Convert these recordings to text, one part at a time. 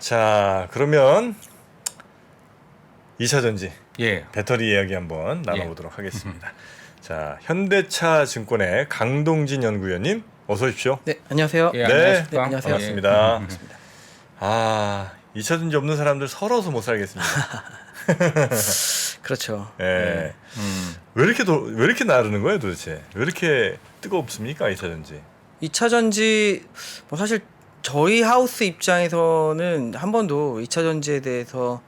자, 그러면 2차 전지 예. 배터리 이야기 한번 나눠보도록 하겠습니다. 자, 현대차 증권의 강동진 연구위원님 어서 오십시오. 네, 안녕하세요. 예, 네, 안녕하십니까? 네, 안녕하세요. 반갑습니다. 반갑습니다. 아, 2차 전지 없는 사람들 서러워서 못 살겠습니다. 그렇죠. 예. 왜 이렇게 나르는 거예요, 도대체? 왜 이렇게 뜨겁습니까, 2차 전지? 2차 전지 뭐 사실 저희 하우스 입장에서는 한 번도 2차 전지에 대해서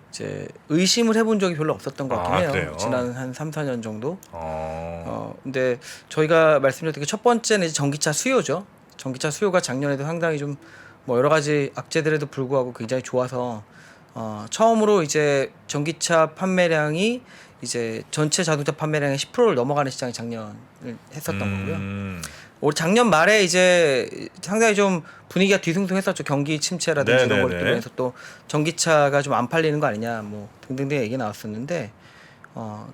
이제 의심을 해본 적이 별로 없었던 것 같긴 해요. 그래요? 지난 한 3, 4년 정도. 어. 근데 저희가 말씀드렸던 게 첫 번째는 이제 전기차 수요죠. 전기차 수요가 작년에도 상당히 좀 뭐 여러 가지 악재들에도 불구하고 굉장히 좋아서 처음으로 이제 전기차 판매량이 이제 전체 자동차 판매량의 10%를 넘어가는 시장이 작년을 했었던 거고요. 올 작년 말에 이제 상당히 좀 분위기가 뒤숭숭했었죠. 경기 침체라든지 이런 네네네. 것들로 해서 또 전기차가 좀 안 팔리는 거 아니냐 뭐 등등등 얘기 나왔었는데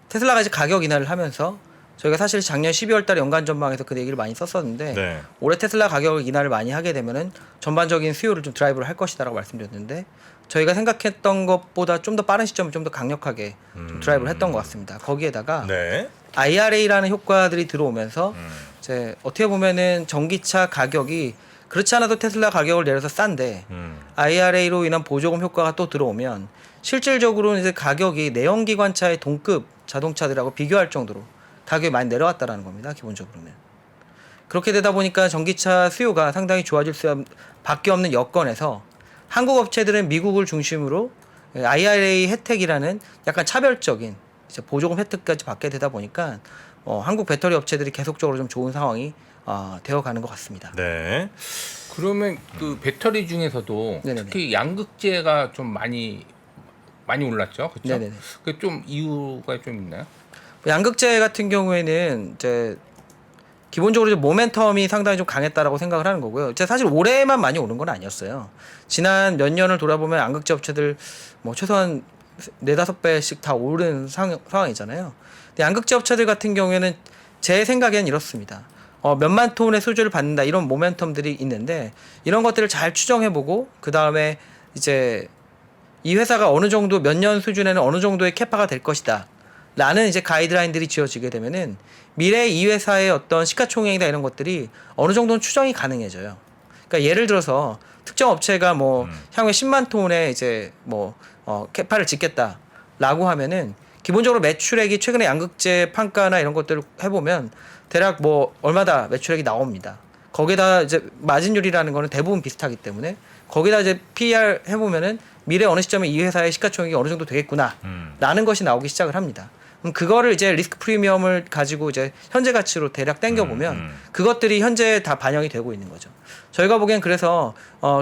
테슬라가 이제 가격 인하를 하면서 저희가 사실 작년 12월 달에 연간 전망에서 그 얘기를 많이 썼었는데 네. 올해 테슬라 가격을 인하를 많이 하게 되면은 전반적인 수요를 좀 드라이브를 할 것이다라고 말씀드렸는데 저희가 생각했던 것보다 좀 더 빠른 시점에 좀 더 강력하게 좀 드라이브를 했던 것 같습니다. 거기에다가 네. IRA라는 효과들이 들어오면서 이제 어떻게 보면은 전기차 가격이 그렇지 않아도 테슬라 가격을 내려서 싼데 IRA로 인한 보조금 효과가 또 들어오면 실질적으로는 이제 가격이 내연기관차의 동급 자동차들하고 비교할 정도로 가격이 많이 내려왔다라는 겁니다. 기본적으로는. 그렇게 되다 보니까 전기차 수요가 상당히 좋아질 수밖에 없는 여건에서 한국 업체들은 미국을 중심으로 IRA 혜택이라는 약간 차별적인 이제 보조금 혜택까지 받게 되다 보니까 한국 배터리 업체들이 계속적으로 좀 좋은 상황이 되어가는 것 같습니다. 네. 그러면 그 배터리 중에서도 네네네. 특히 양극재가 좀 많이 올랐죠, 그렇죠? 네네네. 그 좀 이유가 좀 있나요? 양극재 같은 경우에는 이제 기본적으로 이제 모멘텀이 상당히 좀 강했다라고 생각을 하는 거고요. 이제 사실 올해만 많이 오른 건 아니었어요. 지난 몇 년을 돌아보면 양극재 업체들 뭐 최소한 4-5배씩 다 오른 상황이잖아요. 근데 양극재 업체들 같은 경우에는 제 생각에는 이렇습니다. 몇만 톤의 수주를 받는다 이런 모멘텀들이 있는데 이런 것들을 잘 추정해보고 그 다음에 이제 이 회사가 어느 정도 몇 년 수준에는 어느 정도의 캐파가 될 것이다. 라는 이제 가이드라인들이 지어지게 되면은 미래 이 회사의 어떤 시가총액이나 이런 것들이 어느 정도는 추정이 가능해져요. 그러니까 예를 들어서 특정 업체가 뭐 향후에 10만 톤의 이제 뭐 캐파를 짓겠다라고 하면은 기본적으로 매출액이 최근에 양극재 판가나 이런 것들을 해보면 대략 뭐 얼마다 매출액이 나옵니다. 거기다 이제 마진율이라는 거는 대부분 비슷하기 때문에 거기다 이제 PER 해보면은 미래 어느 시점에 이 회사의 시가총액이 어느 정도 되겠구나라는 것이 나오기 시작을 합니다. 그럼 그거를 이제 리스크 프리미엄을 가지고 이제 현재 가치로 대략 땡겨보면 그것들이 현재 다 반영이 되고 있는 거죠. 저희가 보기엔 그래서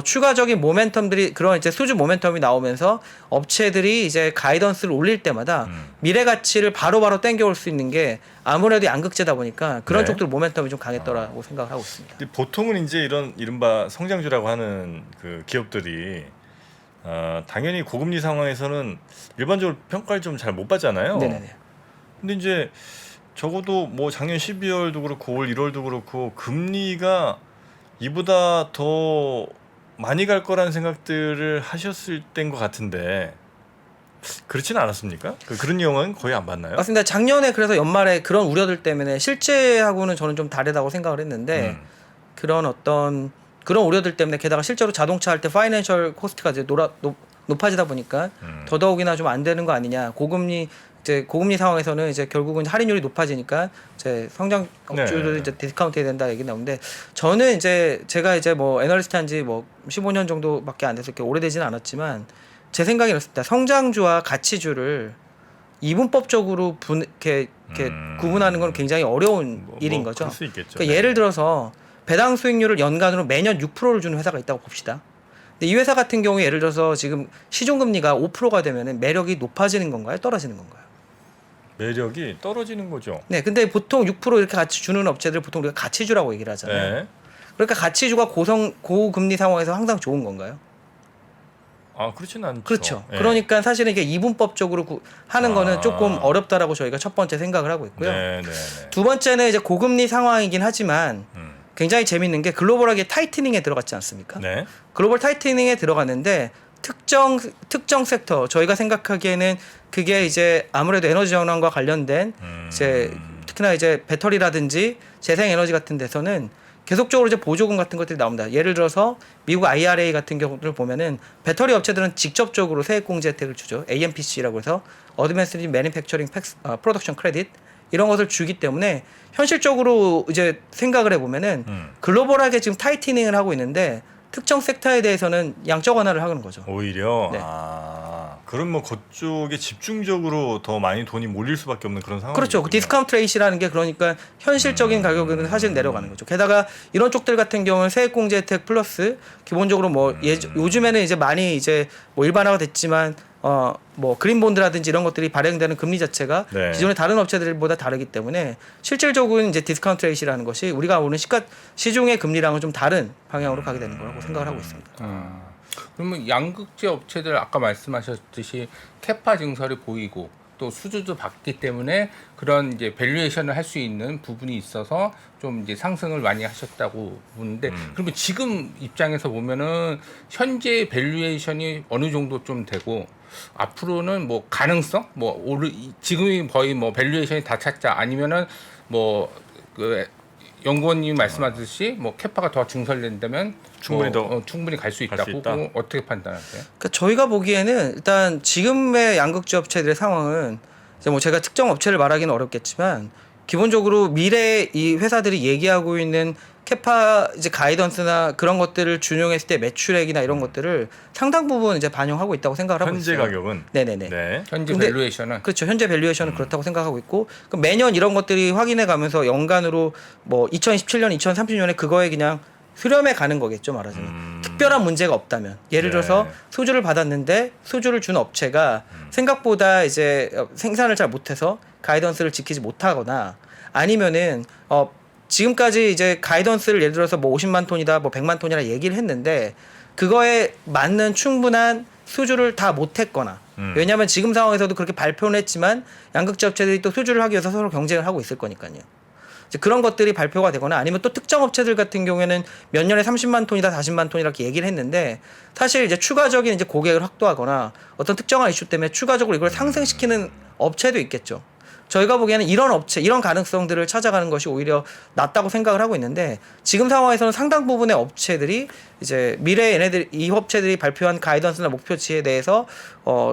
추가적인 모멘텀들이 그런 이제 수주 모멘텀이 나오면서 업체들이 이제 가이던스를 올릴 때마다 미래 가치를 바로바로 땡겨올 수 있는 게 아무래도 양극재다 보니까 그런 네. 쪽들 모멘텀이 좀 강했더라고 생각을 하고 있습니다. 근데 보통은 이제 이런 이른바 성장주라고 하는 그 기업들이 당연히 고금리 상황에서는 일반적으로 평가를 좀 잘 못 받잖아요. 네네네. 근데 이제 적어도 뭐 작년 12월도 그렇고 올 1월도 그렇고 금리가 이보다 더 많이 갈 거라는 생각들을 하셨을 때인 것 같은데 그렇지는 않았습니까? 그런 내용은 거의 안 봤나요? 맞습니다. 작년에 그래서 연말에 그런 우려들 때문에 실제하고는 저는 좀 다르다고 생각을 했는데 그런 우려들 때문에 게다가 실제로 자동차 할 때 파이낸셜 코스트가 이제 높아지다 보니까 더더욱이나 좀 안 되는 거 아니냐. 고금리 상황에서는 이제 결국은 할인율이 높아지니까 이제 성장 업주들 이제 디스카운트 해야 된다 얘기 나오는데 저는 이제 제가 이제 뭐 애널리스트 한지 뭐 15년 정도밖에 안 돼서 이렇게 오래되지는 않았지만 제 생각이 이렇습니다. 성장주와 가치주를 이분법적으로 이렇게 구분하는 건 굉장히 어려운 일인 거죠. 그럴 수 있겠죠. 그러니까 예를 들어서 배당 수익률을 연간으로 매년 6%를 주는 회사가 있다고 봅시다. 근데 이 회사 같은 경우에 예를 들어서 지금 시중금리가 5%가 되면 매력이 높아지는 건가요? 떨어지는 건가요? 매력이 떨어지는 거죠. 네, 근데 보통 6% 이렇게 같이 주는 업체들 보통 우리가 가치주라고 얘기를 하잖아요. 네. 그러니까 가치주가 고금리 상황에서 항상 좋은 건가요? 그렇지는 않죠. 그렇죠. 네. 그러니까 사실은 이게 이분법적으로 하는 거는 조금 어렵다라고 저희가 첫 번째 생각을 하고 있고요. 네. 두 번째는 이제 고금리 상황이긴 하지만 굉장히 재밌는 게 글로벌하게 타이트닝에 들어갔지 않습니까? 네. 글로벌 타이트닝에 들어갔는데 특정 섹터 저희가 생각하기에는 그게 이제 아무래도 에너지 전환과 관련된 이제 특히나 이제 배터리라든지 재생 에너지 같은 데서는 계속적으로 이제 보조금 같은 것들이 나옵니다. 예를 들어서 미국 IRA 같은 경우를 보면은 배터리 업체들은 직접적으로 세액 공제 혜택을 주죠. AMPC라고 해서 Advanced Manufacturing Production Credit 이런 것을 주기 때문에 현실적으로 이제 생각을 해보면은 글로벌하게 지금 타이트닝을 하고 있는데 특정 섹터에 대해서는 양적 완화를 하는 거죠. 오히려 네. 그럼 뭐 그쪽에 집중적으로 더 많이 돈이 몰릴 수밖에 없는 그런 상황이죠. 그렇죠. 그 디스카운트 레이시라는 게 그러니까 현실적인 가격은 사실 내려가는 거죠. 게다가 이런 쪽들 같은 경우는 세액공제 혜택 플러스 기본적으로 뭐 요즘에는 이제 많이 이제 뭐 일반화가 됐지만 뭐 그린본드라든지 이런 것들이 발행되는 금리 자체가 네. 기존의 다른 업체들보다 다르기 때문에 실질적으로는 이제 디스카운트 레이시라는 것이 우리가 오는 시중의 금리랑은 좀 다른 방향으로 가게 되는 거라고 생각을 하고 있습니다. 그러면 양극재 업체들 아까 말씀하셨듯이 캐파 증설이 보이고 또 수주도 받기 때문에 그런 이제 밸류에이션을 할 수 있는 부분이 있어서 좀 이제 상승을 많이 하셨다고 보는데 그러면 지금 입장에서 보면은 현재 밸류에이션이 어느 정도 좀 되고 앞으로는 뭐 가능성 뭐 지금이 거의 뭐 밸류에이션이 다 찼자 아니면은 뭐 그 연구원님이 말씀하듯이 뭐 캐파가 더 증설된다면 충분히 충분히 갈 수 있다고 있다. 어떻게 판단하세요? 그러니까 저희가 보기에는 일단 지금의 양극재 업체들의 상황은 이제 뭐 제가 특정 업체를 말하기는 어렵겠지만 기본적으로 미래 이 회사들이 얘기하고 있는 캐파 이제 가이던스나 그런 것들을 준용했을 때 매출액이나 이런 것들을 상당 부분 이제 반영하고 있다고 생각을 하고 현재 있어요. 가격은 네네네. 네. 현재 근데- 밸류에이션은 그렇죠. 현재 밸류에이션은 그렇다고 생각하고 있고 그럼 매년 이런 것들이 확인해 가면서 연간으로 뭐 2027년, 2030년에 그거에 그냥 수렴해 가는 거겠죠, 말하자면. 특별한 문제가 없다면. 예를 네. 들어서 수주를 받았는데 수주를 준 업체가 생각보다 이제 생산을 잘 못해서 가이던스를 지키지 못하거나 아니면은 지금까지 이제 가이던스를 예를 들어서 뭐 50만 톤이다, 뭐 100만 톤이라 얘기를 했는데 그거에 맞는 충분한 수주를 다 못했거나 왜냐하면 지금 상황에서도 그렇게 발표는 했지만 양극재 업체들이 또 수주를 하기 위해서 서로 경쟁을 하고 있을 거니까요. 이제 그런 것들이 발표가 되거나 아니면 또 특정 업체들 같은 경우에는 몇 년에 30만 톤이다, 40만 톤 이렇게 얘기를 했는데 사실 이제 추가적인 이제 고객을 확보하거나 어떤 특정한 이슈 때문에 추가적으로 이걸 상승시키는 업체도 있겠죠. 저희가 보기에는 이런 업체, 이런 가능성들을 찾아가는 것이 오히려 낫다고 생각을 하고 있는데 지금 상황에서는 상당 부분의 업체들이 이제 미래에 얘네들 이 업체들이 발표한 가이던스나 목표치에 대해서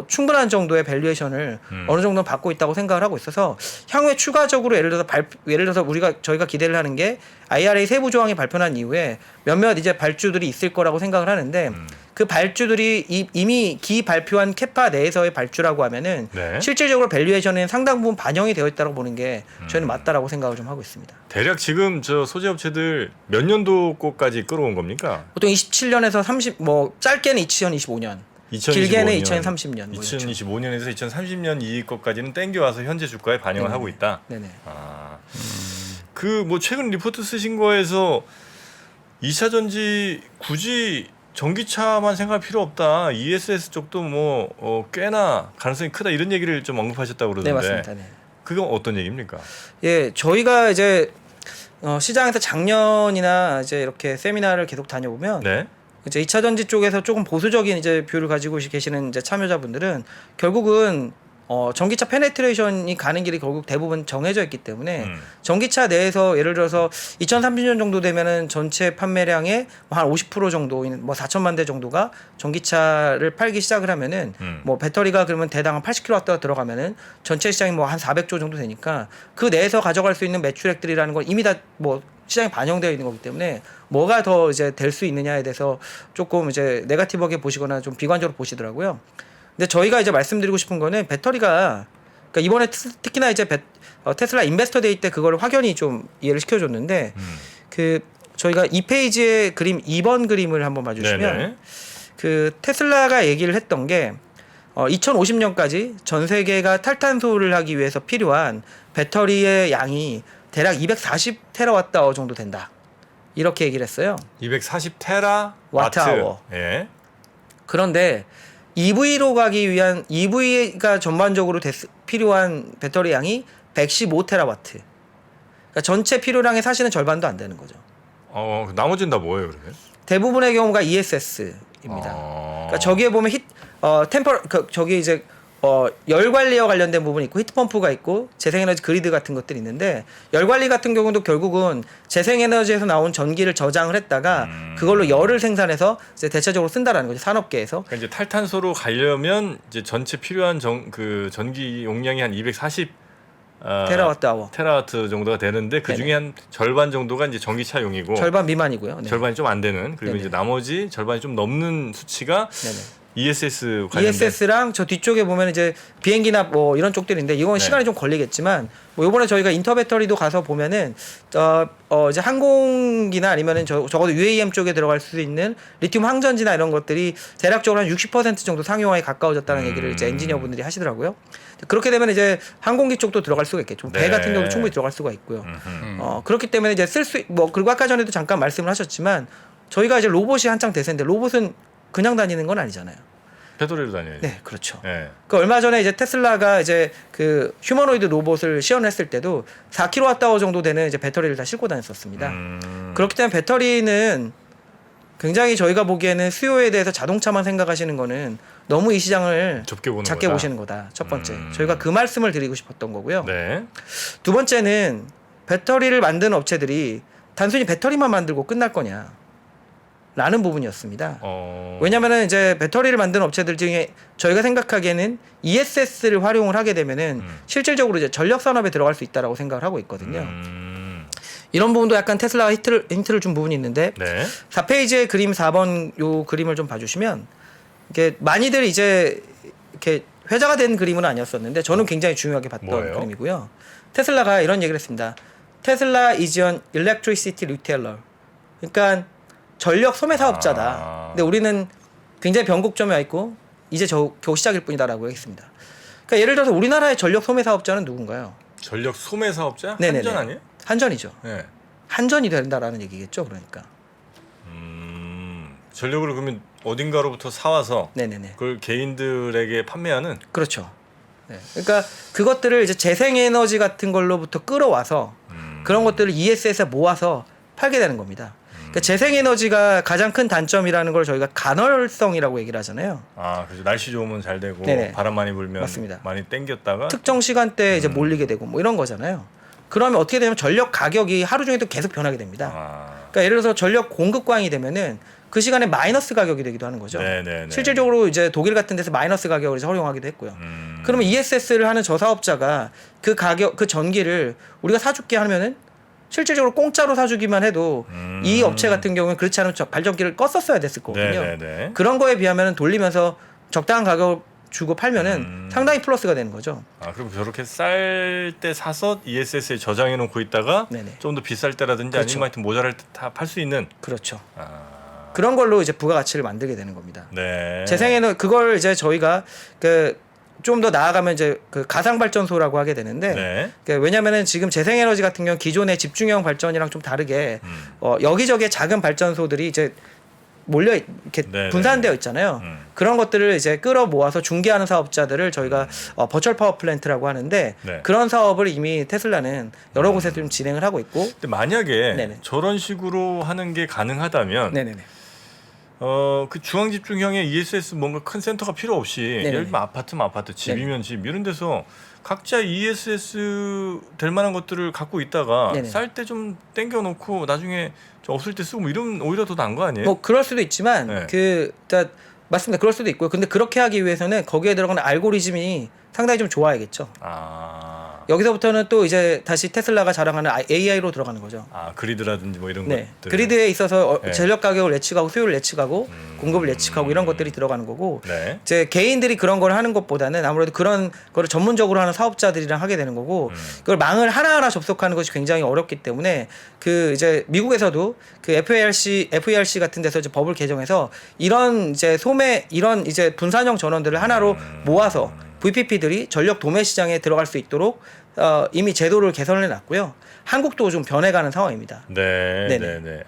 충분한 정도의 밸류에이션을 어느 정도 받고 있다고 생각을 하고 있어서 향후에 추가적으로 예를 들어서 저희가 기대를 하는 게 IRA 세부 조항이 발표난 이후에 몇몇 이제 발주들이 있을 거라고 생각을 하는데 그 발주들이 이미 기발표한 캐파 내에서의 발주라고 하면은 네. 실질적으로 밸류에이션에 상당 부분 반영이 되어 있다고 보는 게 저희는 맞다라고 생각을 좀 하고 있습니다. 대략 지금 저 소재 업체들 몇 년도 거까지 끌어온 겁니까? 보통 27년에서 30, 뭐 짧게는 2025년, 2025년, 길게는 2030년. 뭐 이렇죠. 2025년에서 2030년 이 것까지는 땡겨와서 현재 주가에 반영을 네네. 하고 있다. 네네. 그 뭐 최근 리포트 쓰신 거에서 2차 전지 굳이 전기차만 생각할 필요 없다. ESS 쪽도 뭐 꽤나 가능성이 크다 이런 얘기를 좀 언급하셨다고 네, 그러던데. 맞습니다. 네. 그건 어떤 얘기입니까? 예, 저희가 이제 시장에서 작년이나 이제 이렇게 세미나를 계속 다녀보면 네. 이제 2차 전지 쪽에서 조금 보수적인 이제 뷰를 가지고 계시는 이제 참여자분들은 결국은 전기차 페네트레이션이 가는 길이 결국 대부분 정해져 있기 때문에 전기차 내에서 예를 들어서 2030년 정도 되면은 전체 판매량의 한 50% 정도인 뭐 4천만 대 정도가 전기차를 팔기 시작을 하면은 뭐 배터리가 그러면 대당 한 80kW가 들어가면은 전체 시장이 뭐 한 400조 정도 되니까 그 내에서 가져갈 수 있는 매출액들이라는 건 이미 다 뭐 시장에 반영되어 있는 거기 때문에 뭐가 더 이제 될 수 있느냐에 대해서 조금 이제 네거티브하게 보시거나 좀 비관적으로 보시더라고요. 근데 저희가 이제 말씀드리고 싶은 거는 배터리가 그러니까 이번에 특히나 이제 테슬라 인베스터 데이 때 그걸 확연히 좀 이해를 시켜줬는데 그 저희가 이 페이지의 그림 2번 그림을 한번 봐주시면 네네. 그 테슬라가 얘기를 했던 게 2050년까지 전 세계가 탈탄소를 하기 위해서 필요한 배터리의 양이 대략 240테라와트 정도 된다. 이렇게 얘기를 했어요. 240 테라 와트 아워. 예. 그런데 EV로 가기 위한 EV가 전반적으로 필요한 배터리 양이 115테라와트. 그러니까 전체 필요량의 사실은 절반도 안 되는 거죠. 나머지는 다 뭐예요, 그러면? 대부분의 경우가 ESS입니다. 그러니까 저기에 보면 저기 이제 열 관리와 관련된 부분이 있고 히트펌프가 있고 재생에너지 그리드 같은 것들이 있는데 열 관리 같은 경우도 결국은 재생에너지에서 나온 전기를 저장을 했다가 그걸로 열을 생산해서 이제 대체적으로 쓴다라는 거죠. 산업계에서. 그러니까 이제 탈탄소로 가려면 이제 전체 필요한 그 전기 용량이 한 240 테라와트-아워. 테라와트 정도가 되는데 그 중에 한 절반 정도가 이제 전기차용이고 절반 미만이고요. 네. 절반이 좀 안 되는 그리고 네네. 이제 나머지 절반이 좀 넘는 수치가 네네. ESS 관련된 ESS랑 저 뒤쪽에 보면 이제 비행기나 뭐 이런 쪽들인데 이건 네. 시간이 좀 걸리겠지만 뭐 이번에 저희가 인터배터리도 가서 보면은 이제 항공기나 아니면은 적어도 UAM 쪽에 들어갈 수 있는 리튬 항전지나 이런 것들이 대략적으로 한 60% 정도 상용화에 가까워졌다는 얘기를 이제 엔지니어분들이 하시더라고요. 그렇게 되면 이제 항공기 쪽도 들어갈 수가 있겠죠. 배 네. 같은 경우도 충분히 들어갈 수가 있고요. 그렇기 때문에 이제 그리고 아까 전에도 잠깐 말씀을 하셨지만 저희가 이제 로봇이 한창 대세인데 로봇은 그냥 다니는 건 아니잖아요. 배터리로 다녀야죠. 네, 그렇죠. 네. 그 얼마 전에 이제 테슬라가 이제 그 휴머노이드 로봇을 시연했을 때도 4kWh 정도 되는 이제 배터리를 다 싣고 다녔었습니다. 그렇기 때문에 배터리는 굉장히 저희가 보기에는 수요에 대해서 자동차만 생각하시는 거는 너무 이 시장을 좁게 보는 작게 거다. 보시는 거다. 첫 번째. 저희가 그 말씀을 드리고 싶었던 거고요. 네. 두 번째는 배터리를 만드는 업체들이 단순히 배터리만 만들고 끝날 거냐? 라는 부분이었습니다. 왜냐면은 이제 배터리를 만드는 업체들 중에 저희가 생각하기에는 ESS를 활용을 하게 되면은 실질적으로 이제 전력 산업에 들어갈 수 있다라고 생각을 하고 있거든요. 이런 부분도 약간 테슬라가 힌트를 준 부분이 있는데 네. 4페이지의 그림 4번 요 그림을 좀 봐주시면 이게 많이들 이제 이렇게 회자가 된 그림은 아니었었는데 저는 굉장히 중요하게 봤던 뭐예요? 그림이고요. 테슬라가 이런 얘기를 했습니다. 테슬라 is an electricity retailer. 그러니까 전력 소매 사업자다. 근데 우리는 굉장히 변곡점에 와 있고 이제 겨우 시작일 뿐이다라고 했습니다. 그러니까 예를 들어서 우리나라의 전력 소매 사업자는 누군가요? 전력 소매 사업자? 네네네. 한전 아니에요? 한전이죠. 네. 한전이 된다라는 얘기겠죠. 그러니까. 전력을 그러면 어딘가로부터 사와서 네네네. 그걸 개인들에게 판매하는. 그렇죠. 네. 그러니까 그것들을 이제 재생에너지 같은 걸로부터 끌어와서 그런 것들을 ESS에 모아서 팔게 되는 겁니다. 그러니까 재생에너지가 가장 큰 단점이라는 걸 저희가 간헐성이라고 얘기를 하잖아요. 아, 그죠. 날씨 좋으면 잘 되고 네네. 바람 많이 불면 맞습니다. 많이 땡겼다가 특정 시간대에 이제 몰리게 되고 뭐 이런 거잖아요. 그러면 어떻게 되면 전력 가격이 하루 종일 또 계속 변하게 됩니다. 그러니까 예를 들어서 전력 공급광이 되면은 그 시간에 마이너스 가격이 되기도 하는 거죠. 네네네. 실질적으로 이제 독일 같은 데서 마이너스 가격을 이제 활용하기도 했고요. 그러면 ESS를 하는 저 사업자가 그 가격, 그 전기를 우리가 사줄게 하면은 실질적으로 공짜로 사주기만 해도 이 업체 같은 경우는 그렇지 않으면 발전기를 껐었어야 됐을 거거든요. 네네네. 그런 거에 비하면 돌리면서 적당한 가격을 주고 팔면은 상당히 플러스가 되는 거죠. 아, 그럼 저렇게 쌀 때 사서 ESS에 저장해 놓고 있다가 네네. 좀 더 비쌀 때라든지 그렇죠. 아니면 하여튼 모자랄 때 다 팔 수 있는. 그렇죠. 아, 그런 걸로 이제 부가가치를 만들게 되는 겁니다. 네. 재생에너지 그걸 이제 저희가 좀 더 나아가면 이제 그 가상 발전소라고 하게 되는데 네. 왜냐면은 지금 재생에너지 같은 경우 기존의 집중형 발전이랑 좀 다르게 여기저기에 작은 발전소들이 이제 몰려 이렇게 네네. 분산되어 있잖아요. 그런 것들을 이제 끌어 모아서 중개하는 사업자들을 저희가 버추얼 파워 플랜트라고 하는데 네. 그런 사업을 이미 테슬라는 여러 곳에서 좀 진행을 하고 있고. 근데 만약에 네네. 저런 식으로 하는 게 가능하다면 네네네. 그 중앙 집중형의 ESS 뭔가 큰 센터가 필요 없이 네네네. 예를 들면 아파트면 아파트, 집이면 집 이런 데서 각자 ESS 될 만한 것들을 갖고 있다가 네네. 쌀 때 좀 땡겨 놓고 나중에 좀 없을 때 쓰고 뭐 이러면 오히려 더 나은 거 아니에요? 뭐 그럴 수도 있지만 네. 맞습니다. 그럴 수도 있고요. 근데 그렇게 하기 위해서는 거기에 들어가는 알고리즘이 상당히 좀 좋아야겠죠. 여기서부터는 또 이제 다시 테슬라가 자랑하는 AI로 들어가는 거죠. 그리드라든지 뭐 이런 네. 것들. 그리드에 있어서 네. 전력 가격을 예측하고 수요를 예측하고 공급을 예측하고 이런 것들이 들어가는 거고 네. 이제 개인들이 그런 걸 하는 것보다는 아무래도 그런 거를 전문적으로 하는 사업자들이랑 하게 되는 거고 그걸 망을 하나하나 접속하는 것이 굉장히 어렵기 때문에 그 이제 미국에서도 그 FERC 같은 데서 이제 법을 개정해서 이런 이제 이런 이제 분산형 전원들을 하나로 모아서 VPP들이 전력 도매 시장에 들어갈 수 있도록 이미 제도를 개선해 놨고요. 한국도 좀 변해가는 상황입니다. 네. 네네. 네.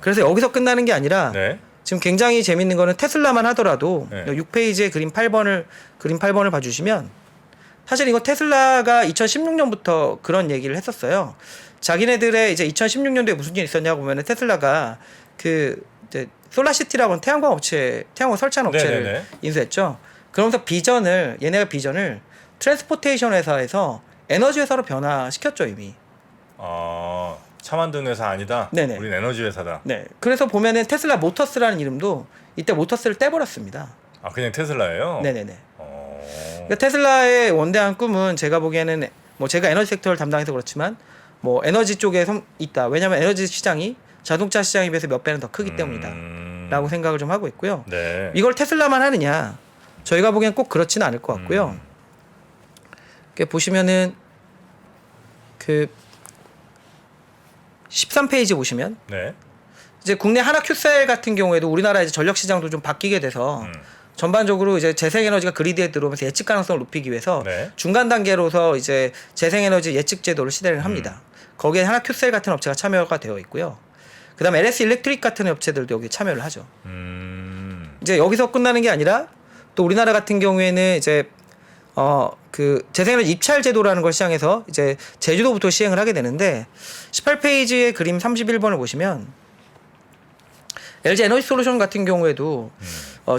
그래서 여기서 끝나는 게 아니라 네. 지금 굉장히 재밌는 거는 테슬라만 하더라도 네. 6페이지에 그림 8번을 봐주시면 사실 이거 테슬라가 2016년부터 그런 얘기를 했었어요. 자기네들의 이제 2016년도에 무슨 일이 있었냐고 보면은 테슬라가 그 이제 솔라시티라고 하는 태양광 업체, 태양광 설치하는 업체를 네네네. 인수했죠. 그러면서 얘네가 비전을 트랜스포테이션 회사에서 에너지 회사로 변화시켰죠 이미. 차 만드는 회사 아니다. 네네. 우린 에너지 회사다. 네. 그래서 보면은 테슬라 모터스라는 이름도 이때 모터스를 떼버렸습니다. 그냥 테슬라예요? 네네네. 그러니까 테슬라의 원대한 꿈은 제가 보기에는 뭐 제가 에너지 섹터를 담당해서 그렇지만 뭐 에너지 쪽에 있다. 왜냐하면 에너지 시장이 자동차 시장에 비해서 몇 배는 더 크기 때문이다라고 생각을 좀 하고 있고요. 네. 이걸 테슬라만 하느냐? 저희가 보기엔 꼭 그렇지는 않을 것 같고요. 이렇게 보시면은 그 13페이지 보시면 네. 이제 국내 하나큐셀 같은 경우에도 우리나라 이제 전력 시장도 좀 바뀌게 돼서 전반적으로 이제 재생에너지가 그리드에 들어오면서 예측 가능성을 높이기 위해서 네. 중간 단계로서 이제 재생에너지 예측 제도를 시대를 합니다. 거기에 하나큐셀 같은 업체가 참여가 되어 있고요. 그다음에 LS 일렉트릭 같은 업체들도 여기 참여를 하죠. 이제 여기서 끝나는 게 아니라 또 우리나라 같은 경우에는 이제 그 재생에너지 입찰 제도라는 걸 시행해서 이제 제주도부터 시행을 하게 되는데 18페이지의 그림 31번을 보시면 LG 에너지 솔루션 같은 경우에도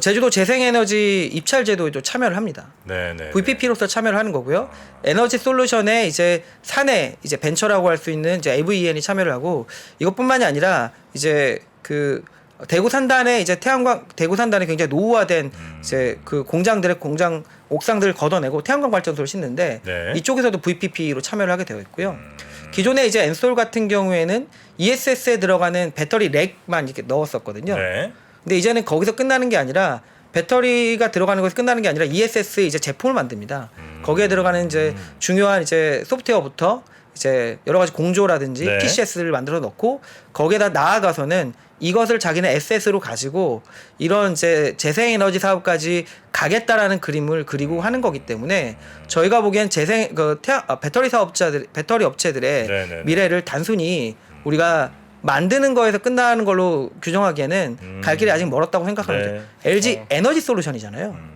제주도 재생에너지 입찰 제도에도 참여를 합니다. 네네. VPP로서 참여를 하는 거고요. 에너지 솔루션에 이제 사내 이제 벤처라고 할 수 있는 이제 AVEN이 참여를 하고 이것뿐만이 아니라 이제 그 대구 산단에 이제 대구 산단에 굉장히 노후화된 이제 그 공장 옥상들을 걷어내고 태양광 발전소를 짓는데 네. 이쪽에서도 VPP로 참여를 하게 되어 있고요. 기존에 이제 엔솔 같은 경우에는 ESS에 들어가는 배터리 렉만 이렇게 넣었었거든요. 네. 근데 이제는 거기서 끝나는 게 아니라 배터리가 들어가는 것에서 끝나는 게 아니라 ESS 이제 제품을 만듭니다. 거기에 들어가는 이제 중요한 이제 소프트웨어부터 이제 여러 가지 공조라든지 네. PCS를 만들어 넣고 거기에다 나아가서는 이것을 자기는 SS로 가지고 이런 이제 재생에너지 사업까지 가겠다라는 그림을 그리고 하는 거기 때문에 저희가 보기엔 배터리 업체들의 네네네. 미래를 단순히 우리가 만드는 거에서 끝나는 걸로 규정하기에는 갈 길이 아직 멀었다고 생각합니다. 네. LG 에너지 솔루션이잖아요.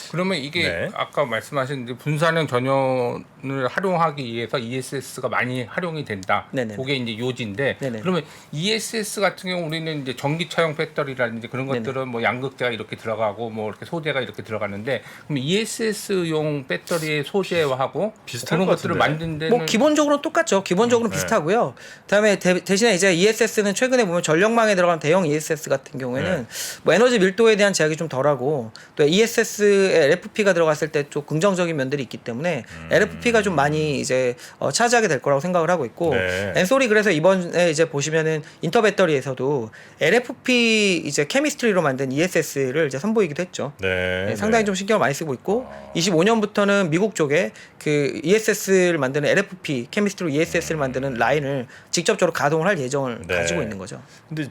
그러면 이게 네. 아까 말씀하신 분산형 전원을 활용하기 위해서 ESS가 많이 활용이 된다. 네네네. 그게 이제 요지인데 네네. 그러면 ESS 같은 경우 우리는 이제 전기차용 배터리라든지 그런 네네. 것들은 뭐 양극재가 이렇게 들어가고 뭐 이렇게 소재가 이렇게 들어가는데 그럼 ESS용 배터리의 소재하고 비슷할 그런 것 것들을 같은데. 만든 데는 뭐 기본적으로 똑같죠. 기본적으로 비슷하고요. 그다음에 대신에 이제 ESS는 최근에 보면 전력망에 들어간 대형 ESS 같은 경우에는 뭐 에너지 밀도에 대한 제약이 좀 덜하고 또 ESS에 LFP가 들어갔을 때 좀 긍정적인 면들이 있기 때문에 LFP가 좀 많이 이제 차지하게 될 거라고 생각을 하고 있고 네. 엔솔이 그래서 이번에 이제 보시면은 인터 배터리에서도 LFP 이제 케미스트리로 만든 ESS를 이제 선보이기도 했죠. 네. 상당히 좀 신경을 많이 쓰고 있고 25년부터는 미국 쪽에 그 ESS를 만드는 LFP 케미스트로 ESS를 만드는 라인을 직접적으로 가동을 할 예정을 네. 가지고 있는 거죠. 근데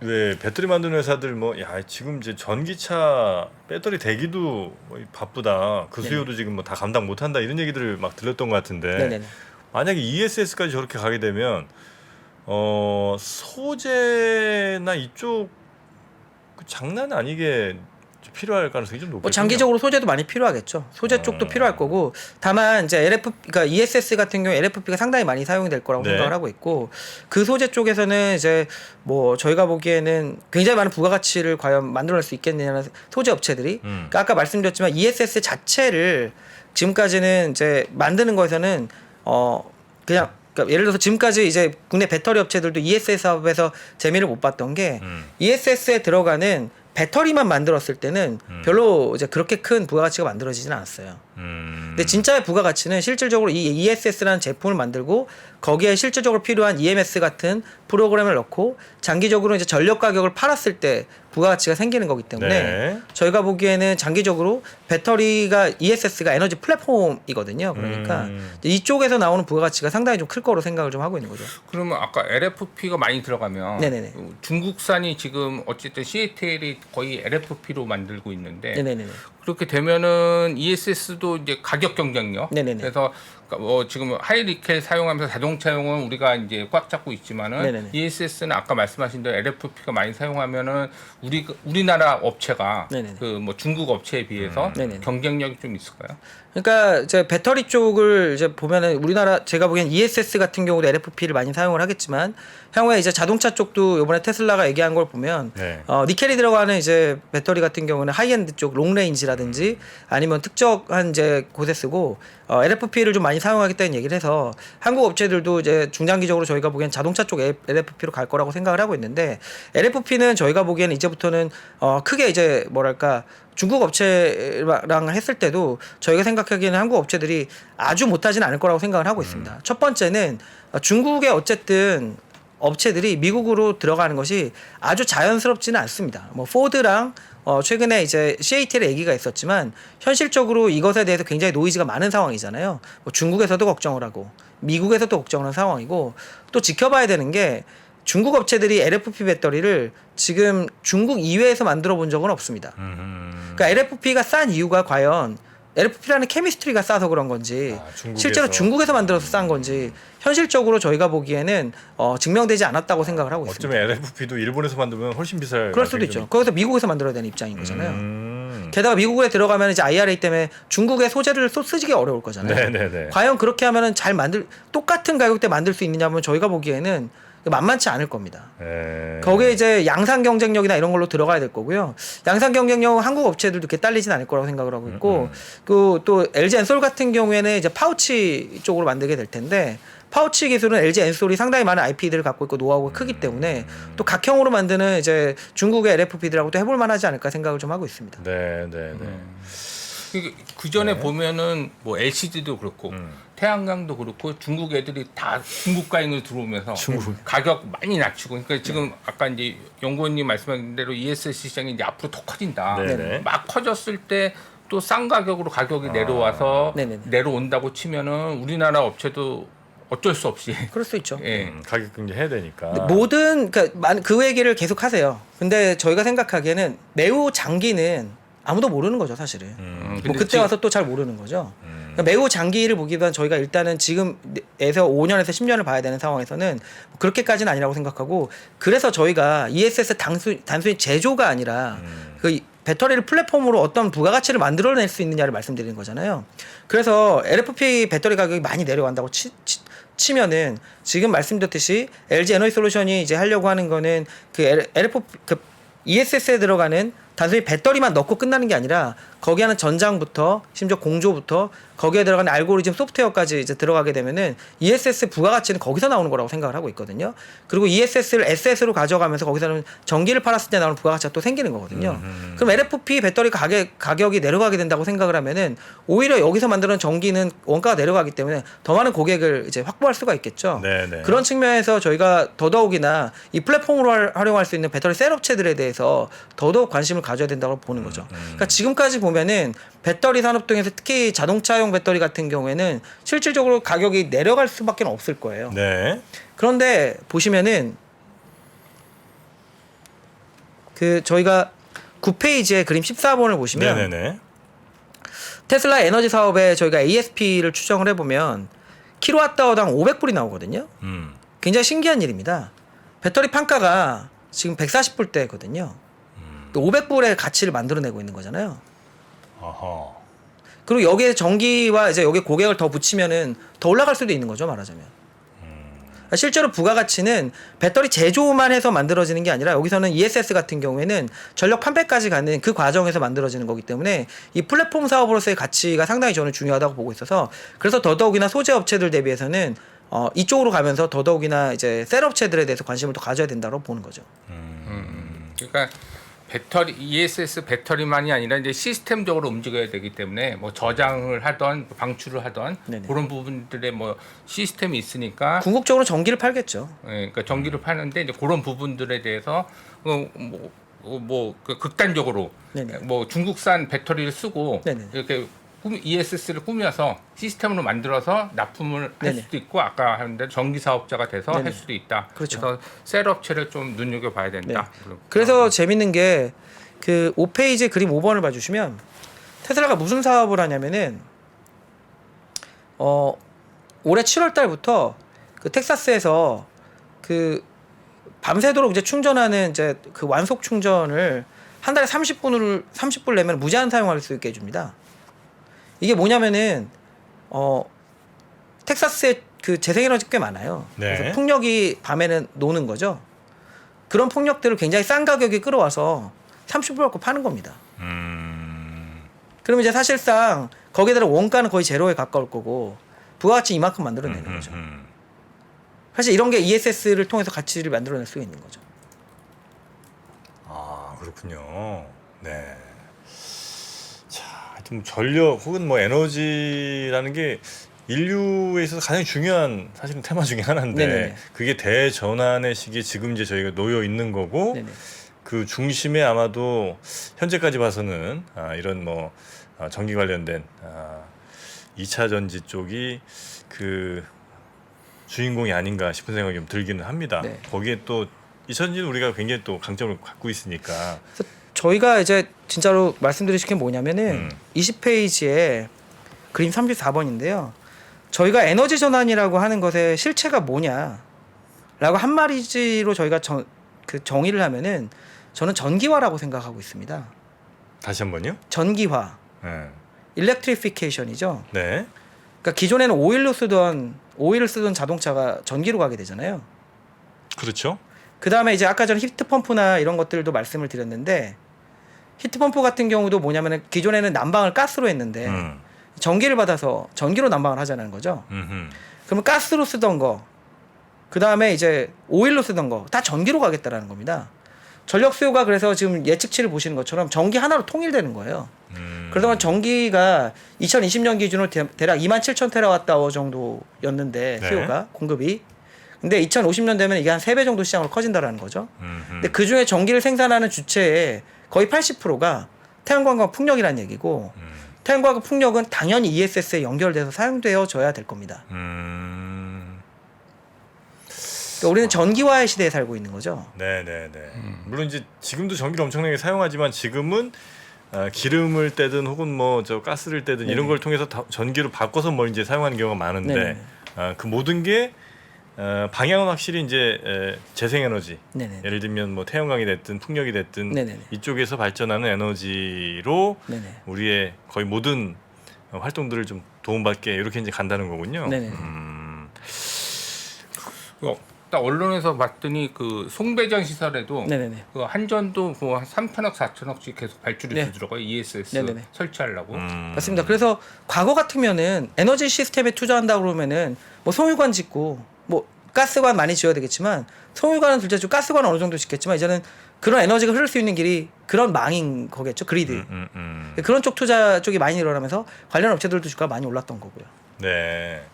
왜 배터리 만드는 회사들 지금 이제 전기차 배터리 대기도 바쁘다. 그 수요도 지금 뭐 다 감당 못 한다. 이런 얘기들을 막 들렸던 것 같은데. 네네네. 만약에 ESS까지 저렇게 가게 되면 소재나 이쪽 장난 아니게 필요할 가능성이 좀 높겠군요. 뭐 장기적으로 소재도 많이 필요하겠죠. 소재 쪽도 필요할 거고 다만 이제 그러니까 ESS 같은 경우 LFP가 상당히 많이 사용이 될 거라고 네. 생각을 하고 있고 그 소재 쪽에서는 이제 뭐 저희가 보기에는 굉장히 많은 부가가치를 과연 만들어낼 수 있겠느냐는 소재 업체들이 그러니까 아까 말씀드렸지만 ESS 자체를 지금까지는 이제 만드는 거에서는 그러니까 예를 들어서 지금까지 이제 국내 배터리 업체들도 ESS 사업에서 재미를 못 봤던 게 ESS에 들어가는 배터리만 만들었을 때는 별로 이제 그렇게 큰 부가가치가 만들어지진 않았어요. 근데 진짜의 부가가치는 실질적으로 이 ESS라는 제품을 만들고 거기에 실질적으로 필요한 EMS 같은 프로그램을 넣고 장기적으로 이제 전력 가격을 팔았을 때 부가가치가 생기는 거기 때문에 네. 저희가 보기에는 장기적으로 배터리가 ESS가 에너지 플랫폼이거든요. 그러니까 이쪽에서 나오는 부가가치가 상당히 좀 클 거로 생각을 좀 하고 있는 거죠. 그러면 아까 LFP가 많이 들어가면 네네네. 중국산이 지금 어쨌든 CATL이 거의 LFP로 만들고 있는데 네네네. 그렇게 되면은 ESS도 이제 가격 경쟁력. 네네네. 그래서 그러니까 뭐 지금 하이리켈 사용하면서 자동차용은 우리가 이제 꽉 잡고 있지만은 네네네. ESS는 아까 말씀하신 대로 LFP가 많이 사용하면은 우리나라 업체가 네네네. 그 뭐 중국 업체에 비해서 네네네. 경쟁력이 좀 있을까요? 그러니까 이제 배터리 쪽을 이제 보면은 우리나라 제가 보기엔 ESS 같은 경우도 LFP를 많이 사용을 하겠지만 향후에 이제 자동차 쪽도 이번에 테슬라가 얘기한 걸 보면 네. 니켈이 들어가는 이제 배터리 같은 경우는 하이엔드 쪽 롱레인지라든지 아니면 특정한 이제 곳에 쓰고 LFP를 좀 많이 사용하겠다는 얘기를 해서 한국 업체들도 이제 중장기적으로 저희가 보기엔 자동차 쪽 LFP로 갈 거라고 생각을 하고 있는데 LFP는 저희가 보기에는 이제부터는 크게 이제 뭐랄까 중국 업체랑 했을 때도 저희가 생각하기에는 한국 업체들이 아주 못하진 않을 거라고 생각을 하고 있습니다. 첫 번째는 중국의 어쨌든 업체들이 미국으로 들어가는 것이 아주 자연스럽지는 않습니다. 뭐 포드랑 최근에 이제 CATL 얘기가 있었지만 현실적으로 이것에 대해서 굉장히 노이즈가 많은 상황이잖아요. 뭐 중국에서도 걱정을 하고 미국에서도 걱정을 하는 상황이고 또 지켜봐야 되는 게 중국 업체들이 LFP 배터리를 지금 중국 이외에서 만들어 본 적은 없습니다. 그러니까 LFP가 싼 이유가 과연 LFP라는 케미스트리가 싸서 그런 건지 중국에서. 실제로 중국에서 만들어서 싼 건지 현실적으로 저희가 보기에는 증명되지 않았다고 생각을 하고 있습니다. 어쩌면 LFP도 일본에서 만들면 훨씬 비쌀 그럴 수도 가격이 있죠. 거기서 미국에서 만들어야 되는 입장인 거잖아요. 좀- 게다가 미국에 들어가면 이제 IRA 때문에 중국의 소재를 쓰기가 어려울 거잖아요. 네네네. 과연 그렇게 하면은 똑같은 가격대 만들 수 있느냐면 저희가 보기에는 만만치 않을 겁니다. 네. 거기에 이제 양산 경쟁력이나 이런 걸로 들어가야 될 거고요. 양산 경쟁력은 한국 업체들도 그렇게 딸리진 않을 거라고 생각을 하고 있고, 그 또 LG 엔솔 같은 경우에는 이제 파우치 쪽으로 만들게 될 텐데, 파우치 기술은 LG 엔솔이 상당히 많은 IP들을 갖고 있고 노하우가 크기 때문에 또 각형으로 만드는 이제 중국의 LFP들하고도 해볼 만하지 않을까 생각을 좀 하고 있습니다. 네네네. 그 전에 네. 보면은 뭐 LCD도 그렇고 태양광도 그렇고 중국 애들이 다 중국 가잉을 들어오면서 중국. 가격 많이 낮추고 그러니까 지금 아까 이제 연구원님 말씀하신 대로 ESS 시장이 이제 앞으로 더 커진다. 네네. 막 커졌을 때 또 싼 가격으로 가격이 내려와서 네네네. 내려온다고 치면은 우리나라 업체도 어쩔 수 없이 그럴 수 있죠. 예. 가격 경쟁해야 되니까. 모든 그 얘기를 계속 하세요. 근데 저희가 생각하기에는 매우 장기는 아무도 모르는 거죠, 사실은. 뭐 근데 그때 지금- 와서 또 잘 모르는 거죠. 그러니까 매우 장기를 보기보다는 저희가 일단은 지금에서 5년에서 10년을 봐야 되는 상황에서는 그렇게까지는 아니라고 생각하고 그래서 저희가 ESS 단순히 제조가 아니라 그 배터리를 플랫폼으로 어떤 부가가치를 만들어낼 수 있느냐를 말씀드리는 거잖아요. 그래서 LFP 배터리 가격이 많이 내려간다고 치면은 지금 말씀드렸듯이 LG 에너지솔루션이 이제 하려고 하는 거는 ESS에 들어가는 단순히 배터리만 넣고 끝나는 게 아니라 거기 하는 전장부터 심지어 공조부터 거기에 들어가는 알고리즘 소프트웨어까지 이제 들어가게 되면은 ESS 부가가치는 거기서 나오는 거라고 생각을 하고 있거든요. 그리고 ESS를 SS로 가져가면서 거기서는 전기를 팔았을 때 나오는 부가가치가 또 생기는 거거든요. 그럼 LFP 배터리 가격이 내려가게 된다고 생각을 하면은 오히려 여기서 만드는 전기는 원가가 내려가기 때문에 더 많은 고객을 이제 확보할 수가 있겠죠. 네네. 그런 측면에서 저희가 더더욱이나 이 플랫폼으로 활용할 수 있는 배터리 셀 업체들에 대해서 더더욱 관심을 가져야 된다고 보는 거죠. 그러니까 지금까지 보면은 배터리 산업 등에서 특히 자동차용 배터리 같은 경우에는 실질적으로 가격이 내려갈 수밖에 없을 거예요. 네. 그런데 보시면은 그 저희가 9페이지에 그림 14번을 보시면 네네네. 테슬라 에너지 사업에 저희가 ASP를 추정을 해보면 킬로와트어당 500불이 나오거든요. 굉장히 신기한 일입니다. 배터리 판가가 지금 140불대거든요. 500불의 가치를 만들어내고 있는 거잖아요. 아하. 그리고 여기에 전기와 이제 여기 고객을 더 붙이면은 더 올라갈 수도 있는 거죠, 말하자면. 실제로 부가가치는 배터리 제조만 해서 만들어지는 게 아니라 여기서는 ESS 같은 경우에는 전력 판매까지 가는 그 과정에서 만들어지는 거기 때문에 이 플랫폼 사업으로서의 가치가 상당히 저는 중요하다고 보고 있어서 그래서 더더욱이나 소재 업체들 대비해서는 이쪽으로 가면서 더더욱이나 이제 셀 업체들에 대해서 관심을 더 가져야 된다고 보는 거죠. 그러니까 배터리 ESS 배터리만이 아니라 이제 시스템적으로 움직여야 되기 때문에 뭐 저장을 하던 방출을 하던 네네. 그런 부분들의 뭐 시스템이 있으니까 궁극적으로 전기를 팔겠죠. 예, 그러니까 전기를 파는데 이제 그런 부분들에 대해서 그 극단적으로 네네. 뭐 중국산 배터리를 쓰고 네네. 이렇게 ESS를 꾸며서 시스템으로 만들어서 납품을 할 네네. 수도 있고 아까 하는 대로 전기 사업자가 돼서 네네. 할 수도 있다. 그렇죠. 그래서 셀 업체를 좀 눈여겨 봐야 된다. 그래서 재밌는 게 그 5페이지 그림 5번을 봐주시면 테슬라가 무슨 사업을 하냐면은 올해 7월 달부터 그 텍사스에서 그 밤새도록 이제 충전하는 이제 그 완속 충전을 한 달에 30불 내면 무제한 사용할 수 있게 해줍니다. 이게 뭐냐면은 텍사스에 그 재생에너지 꽤 많아요. 네. 그래서 풍력이 밤에는 노는 거죠. 그런 풍력들을 굉장히 싼 가격에 끌어와서 30불 받고 파는 겁니다. 그러면 이제 사실상 거기에다가 원가는 거의 제로에 가까울 거고 부가가치 이만큼 만들어내는 거죠. 사실 이런 게 ESS를 통해서 가치를 만들어낼 수 있는 거죠. 아 그렇군요. 네. 자, 하여튼 전력 혹은 뭐 에너지라는 게 인류에 있어서 가장 중요한 사실은 테마 중에 하나인데 네네네. 그게 대전환의 시기에 지금 이제 저희가 놓여 있는 거고 네네. 그 중심에 아마도 현재까지 봐서는 이런 뭐 전기 관련된 2차 전지 쪽이 그 주인공이 아닌가 싶은 생각이 좀 들기는 합니다. 네. 거기에 또 2차 전지는 우리가 굉장히 또 강점을 갖고 있으니까. 그래서 저희가 이제 진짜로 말씀드리실 게 뭐냐면은 20페이지에 그림 34번인데요. 저희가 에너지 전환이라고 하는 것의 실체가 뭐냐라고 한 마디로 저희가 그 정의를 하면은 저는 전기화라고 생각하고 있습니다. 다시 한번요? 전기화, 네. 일렉트리피케이션이죠. 네. 그러니까 기존에는 오일을 쓰던 자동차가 전기로 가게 되잖아요. 그렇죠. 그 다음에 이제 아까 전에 히트펌프나 이런 것들도 말씀을 드렸는데 히트펌프 같은 경우도 뭐냐면은 기존에는 난방을 가스로 했는데 전기를 받아서 전기로 난방을 하자는 거죠. 그러면 가스로 쓰던 거, 그 다음에 이제 오일로 쓰던 거 다 전기로 가겠다라는 겁니다. 전력 수요가 그래서 지금 예측치를 보시는 것처럼 전기 하나로 통일되는 거예요. 그동안 전기가 2020년 기준으로 대략 27,000TWh 정도였는데 네. 수요가 공급이. 근데 2050년 되면 이게 한 3배 정도 시장으로 커진다라는 거죠. 근데 그 중에 전기를 생산하는 주체의 거의 80%가 태양광과 풍력이라는 얘기고 태양광과 풍력은 당연히 ESS에 연결돼서 사용되어져야 될 겁니다. 그러니까 우리는 전기화의 시대에 살고 있는 거죠. 네네네. 물론 이제 지금도 전기를 엄청나게 사용하지만 지금은 기름을 떼든 혹은 뭐 저 가스를 떼든 이런 걸 통해서 전기로 바꿔서 뭘 이제 사용하는 경우가 많은데 네네네. 그 모든 게 방향은 확실히 이제 재생에너지. 네네. 예를 들면 뭐 태양광이 됐든 풍력이 됐든 네네네. 이쪽에서 발전하는 에너지로 네네. 우리의 거의 모든 활동들을 좀 도움받게 이렇게 이제 간다는 거군요. 네네. 딱 언론에서 봤더니 그 송배전 시설에도 네네네. 그 한전도 한 3천억 4천억씩 계속 발주를 네. 들어가요. ESS 네네네. 설치하려고. 맞습니다. 그래서 과거 같으면은 에너지 시스템에 투자한다 그러면은 뭐 송유관 짓고 뭐 가스관 많이 지어야 되겠지만 송유관은 둘째치고 가스관은 어느 정도 짓겠지만 이제는 그런 에너지가 흐를 수 있는 길이 그런 망인 거겠죠. 그리드. 그런 쪽 투자 쪽이 많이 일어나면서 관련 업체들도 주가가 많이 올랐던 거고요. 네.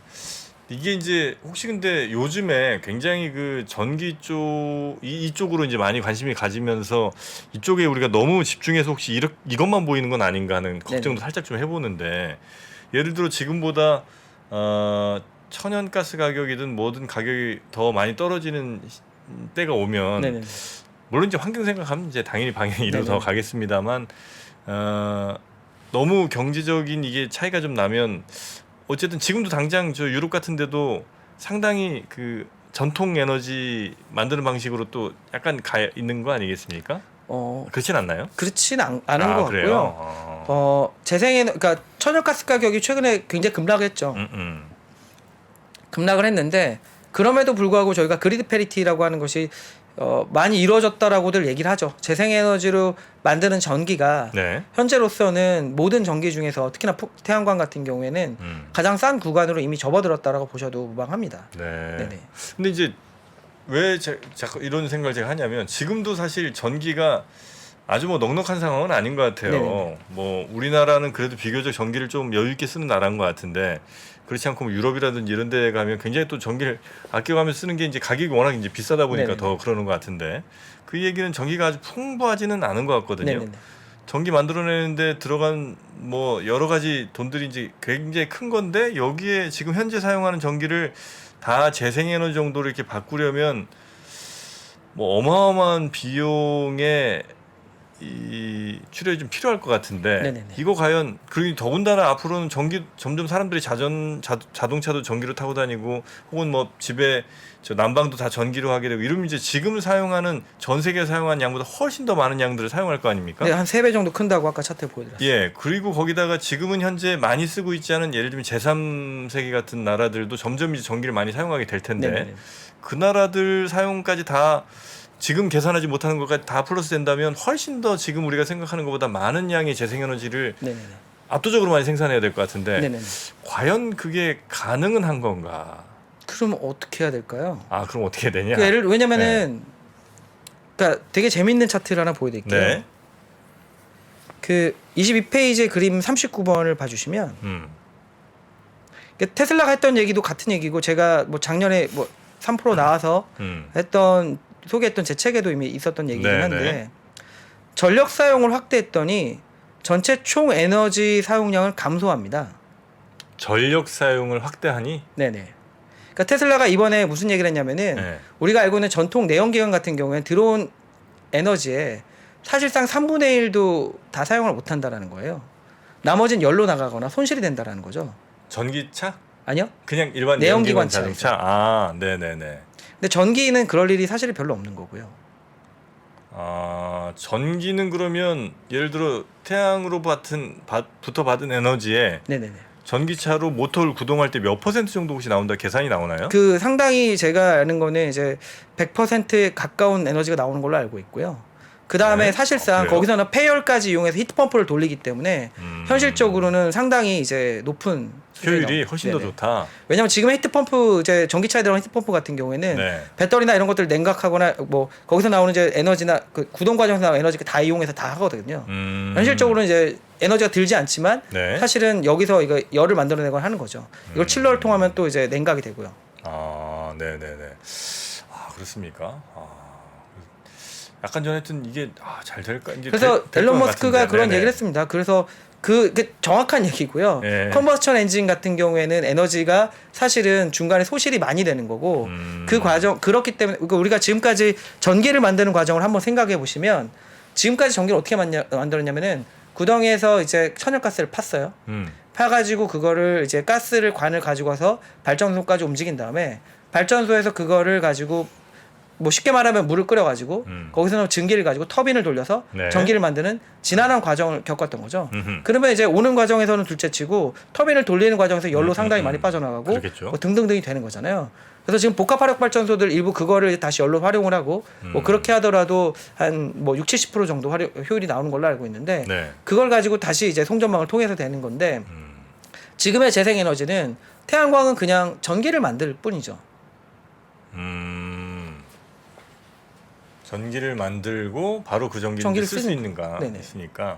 이게 이제 혹시 근데 요즘에 굉장히 그 전기 쪽 이쪽으로 이제 많이 관심이 가지면서 이쪽에 우리가 너무 집중해서 혹시 이것만 보이는 건 아닌가 하는 걱정도 살짝 좀 해보는데 예를 들어 지금보다 천연가스 가격이든 뭐든 가격이 더 많이 떨어지는 때가 오면 네네. 물론 이제 환경 생각하면 이제 당연히 방향이 이리로 네네. 더 가겠습니다만 너무 경제적인 이게 차이가 좀 나면 어쨌든 지금도 당장 저 유럽 같은 데도 상당히 그 전통 에너지 만드는 방식으로 또 약간 가 있는 거 아니겠습니까? 그렇진 않나요? 그렇진 않은 것 그래요? 같고요. 그러니까 천연가스 가격이 최근에 굉장히 급락했죠. 급락을 했는데 그럼에도 불구하고 저희가 그리드 패리티라고 하는 것이 많이 이루어졌다라고들 얘기를 하죠. 재생에너지로 만드는 전기가 네. 현재로서는 모든 전기 중에서 특히나 태양광 같은 경우에는 가장 싼 구간으로 이미 접어들었다라고 보셔도 무방합니다. 네. 네네. 근데 이제 왜 자꾸 이런 생각을 제가 하냐면 지금도 사실 전기가 아주 뭐 넉넉한 상황은 아닌 것 같아요. 네네. 뭐 우리나라는 그래도 비교적 전기를 좀 여유 있게 쓰는 나라인 것 같은데 그렇지 않고 뭐 유럽이라든지 이런 데 가면 굉장히 또 전기를 아껴가면서 쓰는 게 이제 가격이 워낙 이제 비싸다 보니까 네네. 더 그러는 것 같은데 그 얘기는 전기가 아주 풍부하지는 않은 것 같거든요. 네네네. 전기 만들어내는데 들어간 뭐 여러 가지 돈들이 이제 굉장히 큰 건데 여기에 지금 현재 사용하는 전기를 다 재생에너지 정도로 이렇게 바꾸려면 뭐 어마어마한 비용에 이 출혈이 좀 필요할 것 같은데 네네네. 이거 과연 그리고 더군다나 앞으로는 전기 점점 사람들이 자동차도 전기로 타고 다니고 혹은 뭐 집에 저 난방도 다 전기로 하게 되고 이러면 이제 지금 사용하는 전 세계 사용하는 양보다 훨씬 더 많은 양들을 사용할 거 아닙니까? 네, 한 3배 정도 큰다고 아까 차트 보여드렸어요. 예, 그리고 거기다가 지금은 현재 많이 쓰고 있지 않은 예를 들면 제3세계 같은 나라들도 점점 이제 전기를 많이 사용하게 될 텐데 네네네. 그 나라들 사용까지 다 지금 계산하지 못하는 것까지 다 플러스 된다면 훨씬 더 지금 우리가 생각하는 것보다 많은 양의 재생에너지를 네네네. 압도적으로 많이 생산해야 될 것 같은데 네네네. 과연 그게 가능은 한 건가? 그럼 어떻게 해야 될까요? 아 그럼 어떻게 되냐? 왜냐면은 그러니까 되게 재밌는 차트를 하나 보여드릴게요. 네. 그 22페이지의 그림 39번을 봐주시면 테슬라가 했던 얘기도 같은 얘기고 제가 뭐 작년에 뭐 3% 나와서 했던 소개했던 제 책에도 이미 있었던 얘기긴 네, 한데 네. 전력 사용을 확대했더니 전체 총 에너지 사용량을 감소합니다. 전력 사용을 확대하니? 네네. 그러니까 테슬라가 이번에 무슨 얘기를 했냐면은 네. 우리가 알고 있는 전통 내연기관 같은 경우에는 들어온 에너지에 사실상 3분의 1도 다 사용을 못 한다라는 거예요. 나머지는 열로 나가거나 손실이 된다라는 거죠. 전기차? 아니요? 그냥 일반 내연기관 내연기관 자동차? 아, 네네네. 근데 전기는 그럴 일이 사실 별로 없는 거고요. 아, 전기는 그러면 예를 들어 태양으로 부터 받은 에너지에 네네네. 전기차로 모터를 구동할 때 몇 퍼센트 정도 혹시 나온다 계산이 나오나요? 그 상당히 제가 아는 거는 이제 100%에 가까운 에너지가 나오는 걸로 알고 있고요. 그 다음에 네? 사실상 그래요? 거기서는 폐열까지 이용해서 히트펌프를 돌리기 때문에 현실적으로는 상당히 이제 높은 수준이 효율이 나옵니다. 훨씬 더 네네. 좋다. 왜냐면 지금 히트펌프 이제 전기차에 들어간 히트펌프 같은 경우에는 네. 배터리나 이런 것들 냉각하거나 뭐 거기서 나오는 이제 에너지나 그 구동 과정에서 나오는 에너지 다 이용해서 다 하거든요. 현실적으로는 이제 에너지가 들지 않지만 네. 사실은 여기서 이거 열을 만들어내거나 하는 거죠. 이걸 칠러를 통하면 또 이제 냉각이 되고요. 아, 네네네. 아, 그렇습니까? 아, 약간 전에 하여튼 이게 잘 될까? 이제 그래서 될 앨런 것 머스크가 같은데. 그런 네네. 얘기를 했습니다. 그래서 그 정확한 얘기고요. 예. 컨버스천 엔진 같은 경우에는 에너지가 사실은 중간에 소실이 많이 되는 거고 그 과정 그렇기 때문에 그러니까 우리가 지금까지 전기를 만드는 과정을 한번 생각해 보시면 지금까지 전기를 어떻게 만들었냐면은 구덩이에서 이제 천연가스를 팠어요. 파가지고 그거를 이제 가스를 관을 가지고 와서 발전소까지 움직인 다음에 발전소에서 그거를 가지고 뭐 쉽게 말하면 물을 끓여가지고 거기서는 증기를 가지고 터빈을 돌려서 네. 전기를 만드는 지난한 과정을 겪었던 거죠. 그러면 이제 오는 과정에서는 둘째치고 터빈을 돌리는 과정에서 열로 상당히 많이 빠져나가고 그렇겠죠. 뭐 등등등이 되는 거잖아요. 그래서 지금 복합화력 발전소들 일부 그거를 다시 열로 활용을 하고 뭐 그렇게 하더라도 한 뭐 60-70% 정도 효율이 나오는 걸로 알고 있는데 네. 그걸 가지고 다시 이제 송전망을 통해서 되는 건데 지금의 재생에너지는 태양광은 그냥 전기를 만들 뿐이죠. 전기를 만들고 바로 그 전기를 쓸 수 있는가 네네. 있으니까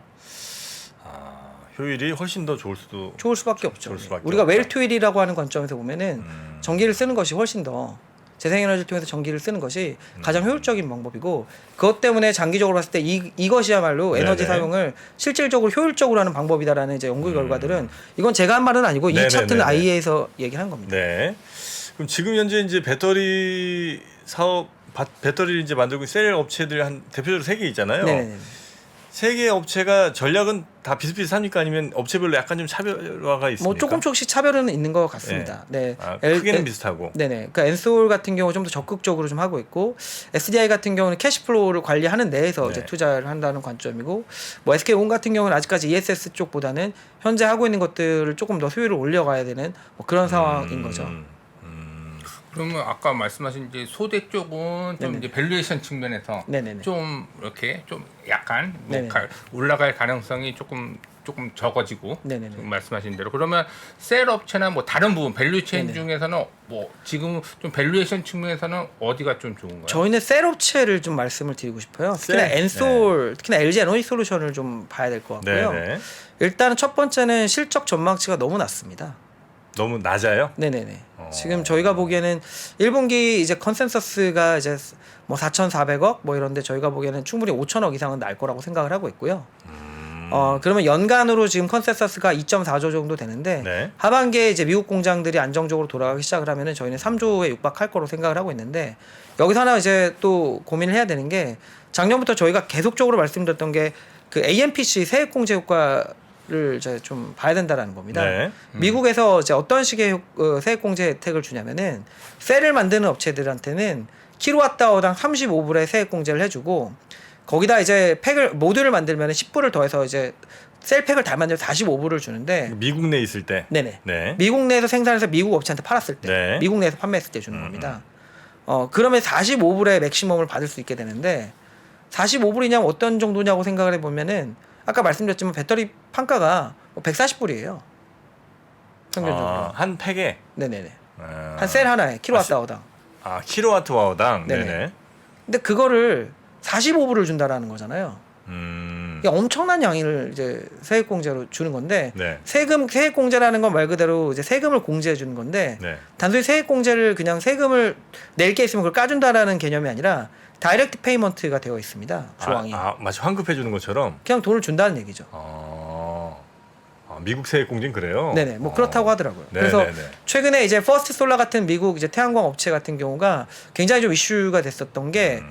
효율이 훨씬 더 좋을 수밖에 없죠. 좋을 수밖에 우리가 없다. 웰투일이라고 하는 관점에서 보면은 전기를 쓰는 것이 훨씬 더 재생에너지를 통해서 전기를 쓰는 것이 가장 효율적인 방법이고 그것 때문에 장기적으로 봤을 때 이것이야말로 에너지 네네. 사용을 실질적으로 효율적으로 하는 방법이다라는 이제 연구 결과들은 이건 제가 한 말은 아니고 이 네네네네. 차트는 IEA에서 얘기한 겁니다. 네. 그럼 지금 현재 이제 배터리 사업 배터리를 이제 만들고 있는 셀 업체들 한 대표적으로 3개 있잖아요. 네네. 3개 업체가 전략은 다 비슷비슷합니까? 아니면 업체별로 약간 좀 차별화가 있습니까? 뭐 조금씩 차별은 있는 것 같습니다. 네. 크게는 비슷하고. 네네. 그러니까 엔솔 같은 경우 좀 더 적극적으로 좀 하고 있고 SDI 같은 경우는 캐시플로우를 관리하는 데에서 네. 이제 투자를 한다는 관점이고 뭐 SK온 같은 경우는 아직까지 ESS 쪽보다는 현재 하고 있는 것들을 조금 더 효율을 올려가야 되는 뭐 그런 상황인 거죠. 그러면 아까 말씀하신 이제 소대 쪽은 좀 네네. 이제 밸류에이션 측면에서 네네네. 좀 이렇게 좀 약간 뭐 네네. 올라갈 가능성이 조금 적어지고 네네네. 지금 말씀하신 대로 그러면 셀 업체나 뭐 다른 부분 밸류체인 네네. 중에서는 뭐 지금 좀 밸류에이션 측면에서는 어디가 좀 좋은가요? 저희는 셀 업체를 좀 말씀을 드리고 싶어요. 특히나 셀? 엔솔, 특히나 LG 에너지 솔루션을 좀 봐야 될 것 같고요. 네네. 일단은 첫 번째는 실적 전망치가 너무 낮습니다. 너무 낮아요? 네네네. 지금 저희가 보기에는 1분기 이제 컨센서스가 이제 뭐 4,400억 뭐 이런데 저희가 보기에는 충분히 5천억 이상은 날 거라고 생각을 하고 있고요. 그러면 연간으로 지금 컨센서스가 2.4조 정도 되는데 네. 하반기에 이제 미국 공장들이 안정적으로 돌아가기 시작을 하면은 저희는 3조에 육박할 거로 생각을 하고 있는데 여기서 하나 이제 또 고민을 해야 되는 게 작년부터 저희가 계속적으로 말씀드렸던 게 그 AMPC 세액공제 효과를 이제 좀 봐야 된다라는 겁니다. 네. 미국에서 이제 어떤 식의 세액공제 혜택을 주냐면은 셀을 만드는 업체들한테는 킬로와트아워당 35불의 세액공제를 해주고 거기다 이제 팩을 모듈을 만들면 10불을 더해서 이제 셀팩을 다 만들면 45불을 주는데 미국 내에 있을 때. 네네. 네. 미국 내에서 생산해서 미국 업체한테 팔았을 때 네. 미국 내에서 판매했을 때 주는 겁니다. 그러면 45불의 맥시멈을 받을 수 있게 되는데 45불이냐면 어떤 정도냐고 생각을 해보면은 아까 말씀드렸지만 배터리 판가가 140불이에요. 평균적으로. 한 팩에 네네네. 아, 한 셀 하나에 킬로와트아워당. 킬로와트아워당. 네네. 네네. 근데 그거를 45불을 준다라는 거잖아요. 이게 엄청난 양을 이제 세액공제로 주는 건데 네. 세액공제라는 건 말 그대로 이제 세금을 공제해 주는 건데 네. 단순히 세액공제를 그냥 세금을 낼 게 있으면 그걸 까준다라는 개념이 아니라 다이렉트 페이먼트가 되어 있습니다. 조항이. 마치 환급해 주는 것처럼. 그냥 돈을 준다는 얘기죠. 미국 세액공제는 그래요. 네네. 뭐 그렇다고 하더라고요. 네, 그래서 네, 네. 최근에 이제 퍼스트 솔라 같은 미국 이제 태양광 업체 같은 경우가 굉장히 좀 이슈가 됐었던 게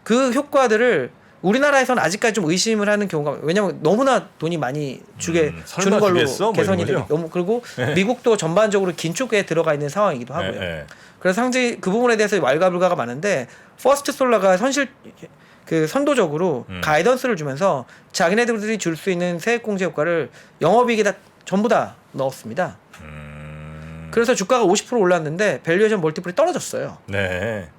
그 효과들을 우리나라에서는 아직까지 좀 의심을 하는 경우가 왜냐면 너무나 돈이 많이 설마 주는 걸로 주겠어? 뭐 개선이 이런 되기 거죠? 너무 그리고 미국도 전반적으로 긴축에 들어가 있는 상황이기도 하고요. 네. 그래서 상당히 그 부분에 대해서 왈가불가가 많은데 퍼스트 솔라가 선도적으로 가이던스를 주면서 자기네들이 줄 수 있는 세액공제 효과를 영업이익에다 전부 다 넣었습니다. 그래서 주가가 50% 올랐는데 밸류에이션 멀티플이 떨어졌어요. 네.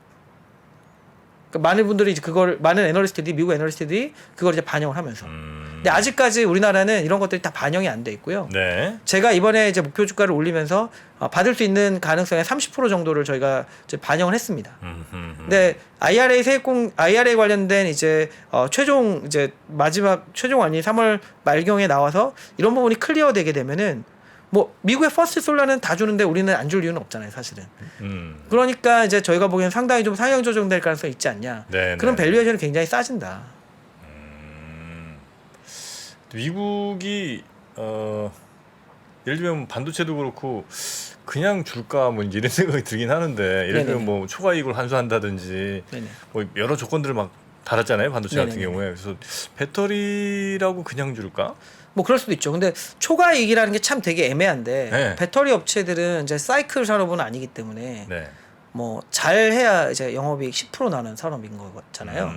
그러니까 많은 분들이 이제 많은 애널리스트들이 미국 애널리스트들이 그걸 이제 반영을 하면서. 근데 아직까지 우리나라는 이런 것들이 다 반영이 안 돼 있고요. 네. 제가 이번에 이제 목표 주가를 올리면서 받을 수 있는 가능성의 30% 정도를 저희가 이제 반영을 했습니다. 근데 IRA 관련된 이제 최종 이제 마지막 최종 안이 3월 말경에 나와서 이런 부분이 클리어되게 되면은 뭐 미국의 퍼스트 솔라는 다 주는데 우리는 안 줄 이유는 없잖아요, 사실은. 그러니까 이제 저희가 보기엔 상당히 좀 상향 조정될 가능성이 있지 않냐. 네, 그런 네. 밸류에이션이 굉장히 싸진다. 미국이 예를 들면 반도체도 그렇고 그냥 줄까 뭐 이런 생각이 들긴 하는데 예를 네네네. 들면 뭐 초과 이익을 환수한다든지 네네. 뭐 여러 조건들을 막 달았잖아요 반도체 같은 네네네. 경우에 그래서 배터리라고 그냥 줄까? 뭐 그럴 수도 있죠. 근데 초과 이익이라는 게 참 되게 애매한데 네. 배터리 업체들은 이제 사이클 산업은 아니기 때문에 네. 뭐 잘해야 이제 영업이익 10% 나는 산업인 거잖아요.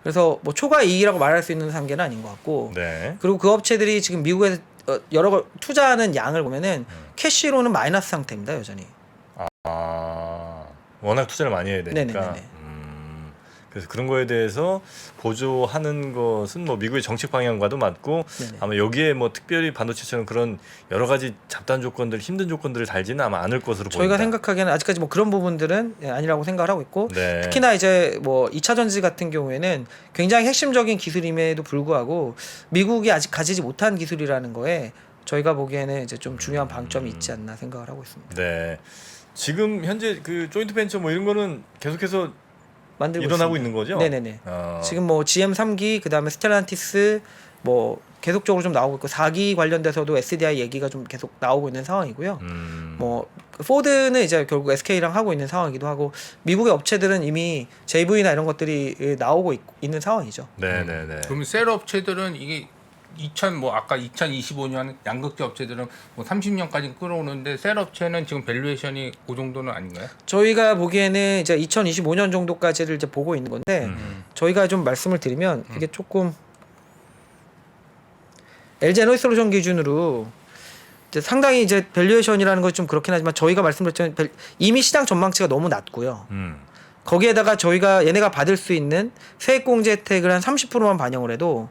그래서 뭐 초과 이익이라고 말할 수 있는 단계는 아닌 것 같고 네. 그리고 그 업체들이 지금 미국에서 여러 걸 투자하는 양을 보면은 캐시로는 마이너스 상태입니다 여전히. 워낙 투자를 많이 해야 되니까. 네네네네. 그래서 그런 거에 대해서 보조하는 것은 뭐 미국의 정책 방향과도 맞고 네네. 아마 여기에 뭐 특별히 반도체처럼 그런 여러 가지 잡다한 조건들, 힘든 조건들을 달지는 아마 않을 것으로 저희가 보입니다. 생각하기에는 아직까지 뭐 그런 부분들은 아니라고 생각을 하고 있고 네. 특히나 이제 뭐 2차 전지 같은 경우에는 굉장히 핵심적인 기술임에도 불구하고 미국이 아직 가지지 못한 기술이라는 거에 저희가 보기에는 이제 좀 중요한 방점이 있지 않나 생각을 하고 있습니다. 네. 지금 현재 그 조인트 벤처 뭐 이런 거는 계속해서 만들고 일어나고 있습니다. 있는 거죠? 네네네. 어. 지금 뭐 GM3기 그다음에 스텔란티스 뭐 계속적으로 좀 나오고 있고 4기 관련돼서도 SDI 얘기가 좀 계속 나오고 있는 상황이고요. 뭐 포드는 이제 결국 SK랑 하고 있는 상황이기도 하고 미국의 업체들은 이미 JV나 이런 것들이 나오고 있는 상황이죠. 네네네. 그러면 셀 업체들은 이게 아까 2025년 양극재 업체들은 뭐 30년까지 끌어오는데 셀 업체는 지금 밸류에이션이 그 정도는 아닌가요? 저희가 보기에는 이제 2025년 정도까지를 이제 보고 있는 건데 저희가 좀 말씀을 드리면 이게 조금 LG 에너지솔루션 기준으로 이제 상당히 이제 밸류에이션이라는 것이 좀 그렇긴 하지만 저희가 말씀드렸지만 이미 시장 전망치가 너무 낮고요. 거기에다가 저희가 얘네가 받을 수 있는 세액공제 혜택을 한 30%만 반영을 해도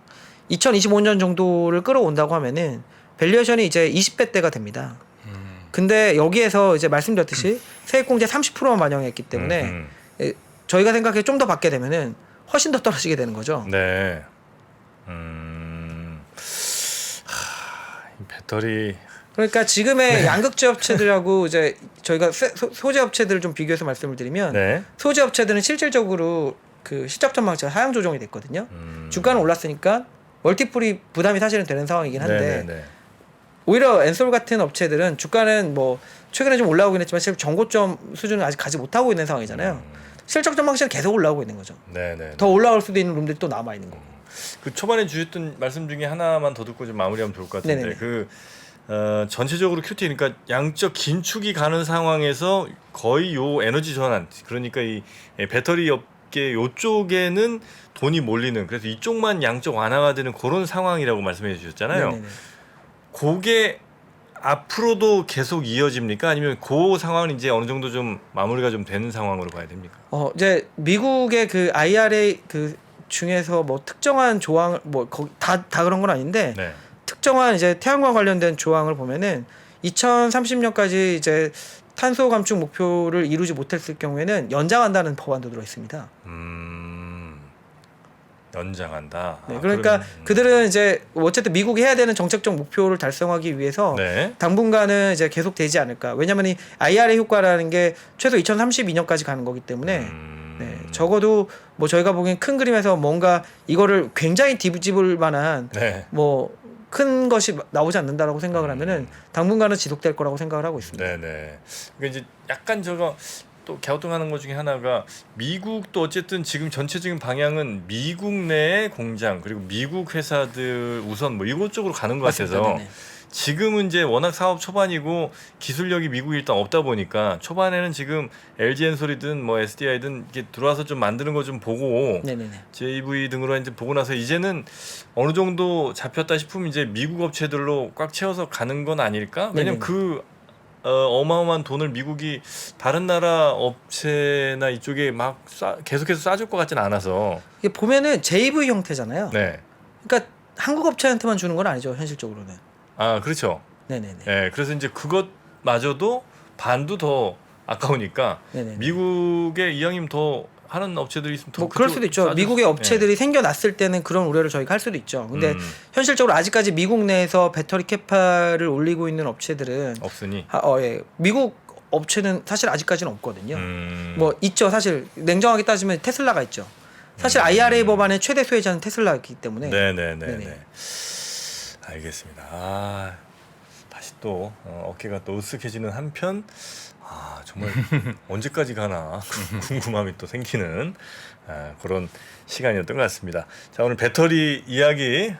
2025년 정도를 끌어온다고 하면은 밸류에이션이 이제 20배대가 됩니다. 근데 여기에서 이제 말씀드렸듯이 세액공제 30%만 반영했기 때문에 저희가 생각해 좀 더 받게 되면은 훨씬 더 떨어지게 되는 거죠. 네. 이 배터리 그러니까 지금의 양극재 업체들하고 이제 저희가 소재 업체들을 좀 비교해서 말씀을 드리면 네. 소재 업체들은 실질적으로 그 실적 전망치가 하향 조정이 됐거든요. 주가는 올랐으니까 멀티플이 부담이 사실은 되는 상황이긴 한데 네네네. 오히려 엔솔 같은 업체들은 주가는 뭐 최근에 좀 올라오긴 했지만 실제 정고점 수준을 아직 가지 못하고 있는 상황이잖아요. 실적 전망치는 계속 올라오고 있는 거죠. 네네. 더 올라올 수도 있는 룸들이 또 남아 있는 거고. 그 초반에 주셨던 말씀 중에 하나만 더 듣고 좀 마무리하면 좋을 것 같은데 네네네. 그 전체적으로 QT 그러니까 양적 긴축이 가는 상황에서 거의 요 에너지 전환 그러니까 이 배터리 업계 요쪽에는 돈이 몰리는 그래서 이쪽만 양적 완화가 되는 그런 상황이라고 말씀해 주셨잖아요. 네네네. 그게 앞으로도 계속 이어집니까? 아니면 그 상황은 이제 어느 정도 좀 마무리가 좀 되는 상황으로 봐야 됩니까? 이제 미국의 그 IRA 그 중에서 뭐 특정한 조항 뭐 거기 다 그런 건 아닌데 네. 특정한 이제 태양광 관련된 조항을 보면은 2030년까지 이제 탄소 감축 목표를 이루지 못했을 경우에는 연장한다는 법안도 들어 있습니다. 연장한다. 네, 그러니까 그들은 이제 어쨌든 미국이 해야 되는 정책적 목표를 달성하기 위해서 네. 당분간은 이제 계속 되지 않을까. 왜냐하면 이 IRA 효과라는 게 최소 2032년까지 가는 거기 때문에 네, 적어도 뭐 저희가 보기엔 큰 그림에서 뭔가 이거를 굉장히 뒤집을 만한 네. 뭐 큰 것이 나오지 않는다라고 생각을 하면은 당분간은 지속될 거라고 생각을 하고 있습니다. 네네. 그러니까 이제 약간 저거 또 갸우뚱하는 것 중에 하나가 미국도 어쨌든 지금 전체적인 방향은 미국 내의 공장 그리고 미국 회사들 우선 뭐 이곳 쪽으로 가는 것 맞습니다. 같아서 네네. 지금은 이제 워낙 사업 초반이고 기술력이 미국이 일단 없다 보니까 초반에는 지금 LG엔솔이든 뭐 SDI든 이게 들어와서 좀 만드는 거 좀 보고 네네네. JV 등으로 이제 보고 나서 이제는 어느 정도 잡혔다 싶으면 이제 미국 업체들로 꽉 채워서 가는 건 아닐까? 왜냐면 네네네. 그 어마어마한 돈을 미국이 다른 나라 업체나 이쪽에 막 계속해서 쏴줄 것 같지는 않아서. 이게 보면은 JV 형태잖아요. 네. 그러니까 한국 업체한테만 주는 건 아니죠 현실적으로는. 아 그렇죠. 네네네. 네. 그래서 이제 그것마저도 반도 더 아까우니까 네네네. 미국에 이왕이면 더 하는 업체들이 있으면 더 뭐 그럴 수도 있죠. 미국의 업체들이 생겨났을 때는 그런 우려를 저희가 할 수도 있죠. 근데 현실적으로 아직까지 미국 내에서 배터리 캐파를 올리고 있는 업체들은 없으니. 예. 미국 업체는 사실 아직까지는 없거든요. 음. 뭐 있죠. 사실 냉정하게 따지면 테슬라가 있죠. 사실 IRA 법안의 최대 수혜자는 테슬라이기 때문에. 네네네. 네네. 알겠습니다. 아, 다시 또 어깨가 또 으쓱해지는 한편 정말 언제까지 가나 궁금함이 또 생기는 그런 시간이었던 것 같습니다. 자 오늘 배터리 이야기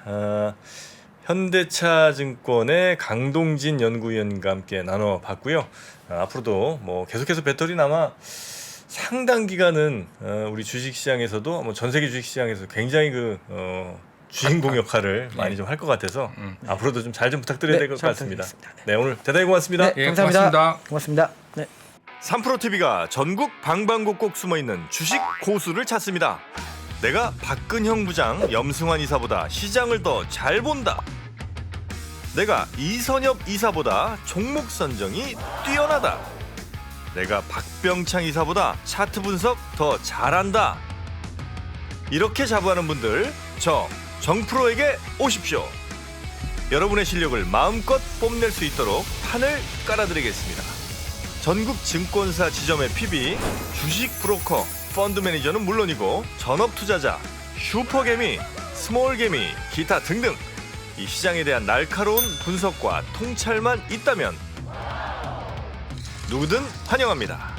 현대차증권의 강동진 연구위원과 함께 나눠봤고요. 앞으로도 뭐 계속해서 배터리 아마 상당 기간은 우리 주식시장에서도 뭐 전 세계 주식시장에서 굉장히 그 주인공 역할을 많이 좀 할 것 같아서 앞으로도 좀 잘 좀 부탁드려야 될 것 잘 같습니다. 부탁드리겠습니다. 네 오늘 대단히 고맙습니다. 네, 예, 감사합니다. 고맙습니다. 고맙습니다. 네. 3프로TV가 전국 방방곡곡 숨어있는 주식 고수를 찾습니다. 내가 박근형 부장, 염승환 이사보다 시장을 더 잘 본다. 내가 이선엽 이사보다 종목 선정이 뛰어나다. 내가 박병창 이사보다 차트 분석 더 잘한다. 이렇게 자부하는 분들 저 정프로에게 오십시오. 여러분의 실력을 마음껏 뽐낼 수 있도록 판을 깔아드리겠습니다. 전국 증권사 지점의 PB, 주식 브로커, 펀드 매니저는 물론이고 전업 투자자, 슈퍼개미, 스몰개미, 기타 등등 이 시장에 대한 날카로운 분석과 통찰만 있다면 누구든 환영합니다.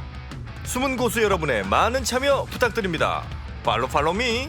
숨은 고수 여러분의 많은 참여 부탁드립니다. 팔로우 미.